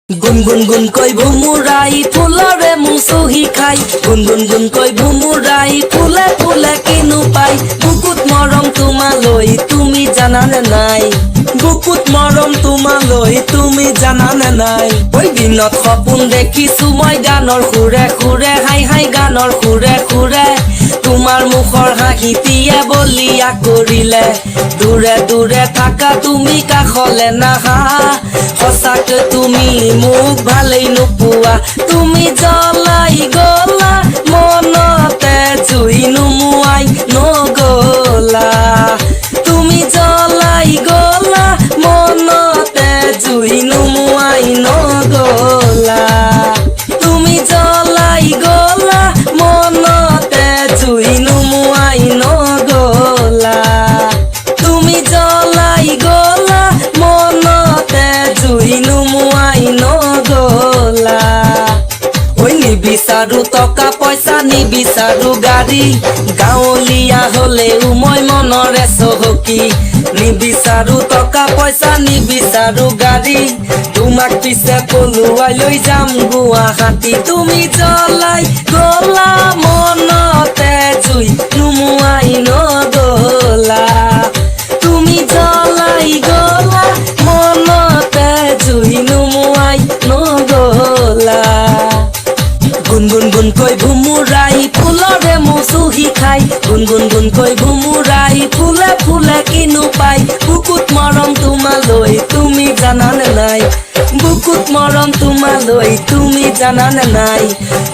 গুন গুন গুন কই ভুমুরাই ফুলরে মুসুহি খাই গুন গুন গুন কই ভুমুরাই ফুলে ফুলে কিনু পাই বুকুত মৰম তোমালৈ তুমি জানানে নাই বুকুত মৰম তোমালৈ তুমি জানানে নাই ওই দিনত সপোন দেখিছো মই গানৰ খুৰে খুৰে হাই হাই গানৰ খুৰে খুৰে তোমাৰ মুখৰ হাঁহিটিয়ে বলিয়া কৰিলে দূৰে দূৰে থাকা তুমি কাষলে নাহা সঁচাকে তুমি মোক ভালেই নোপোৱা তুমি জ্বলাই গলা মনতে জুই নুমুৱাই নগলা তুমি জ্বলাই গলা মনতে জুই নুমুৱাই নগলা তুমি জ্বলাই গলা মনতে জুই নুমুৱাই নগলা তুমি জ্বলাই গলা মনতে জুই নুমুৱাই নগলা ওই নিবিচাৰো টকা পইচা নিবিচাৰো গাড়ী গাঁৱলীয়া হলেও মই মনৰে চহকী নিবিচাৰো টকা পইচা নিবিচাৰো গাড়ী তোমাক পিছে পলুৱাই লৈ যাম গুৱাহাটী তুমি জ্বলাই গলা মনতে জুই নুমুৱাই নগলা তুমি জ্বলাই গলা মনতে জুই নুমুৱাই নগলা গুন গুন গুন কই ভুমুরাই ফুলরে মুসুহি খাই গুন গুন গুন কই ভুমুরাই ফুলে ফুলে কিনু পাই বুকুত মৰম তোমালৈ তুমি জানানে নাই বুকুত মৰম তোমালৈ তুমি জানানে নাই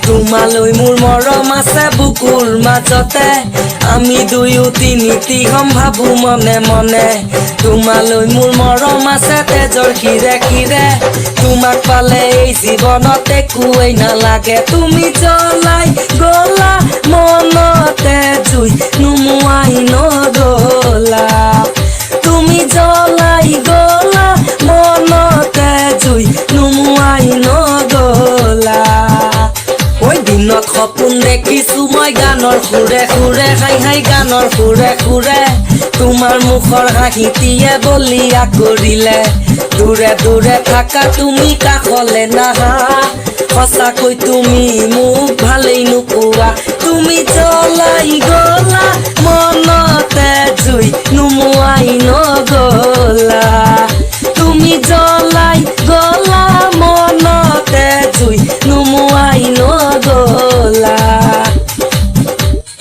তোমালৈ মোৰ মৰম আছে বুকুৰ মাজতে আমি দুয়ো তিনিটি ভাবো মনে মনে তোমালৈ মোৰ মৰম আছে তেজৰ খিৰে খিৰে তোমাক পালে এই জীৱনত একোৱেই নালাগে তুমি জ্বলাই গলা মনতে জুই নুমুৱাই নগলা তুমি জ্বলাই গলা মনতে জুই নুমুৱাই নগলা ওই দিনত সপোন দেখিছো মই গানৰ খুৰে খুৰে হাই হাই গানৰ খুৰে খুৰে তোমাৰ মুখৰ হাঁহিটিয়ে বলিয়া কৰিলে দূৰে দূৰে থাকা তুমি কাষলে নাহা সঁচাকৈ তুমি মোক ভালেই নোপোৱা তুমি জ্বলাই গলা মন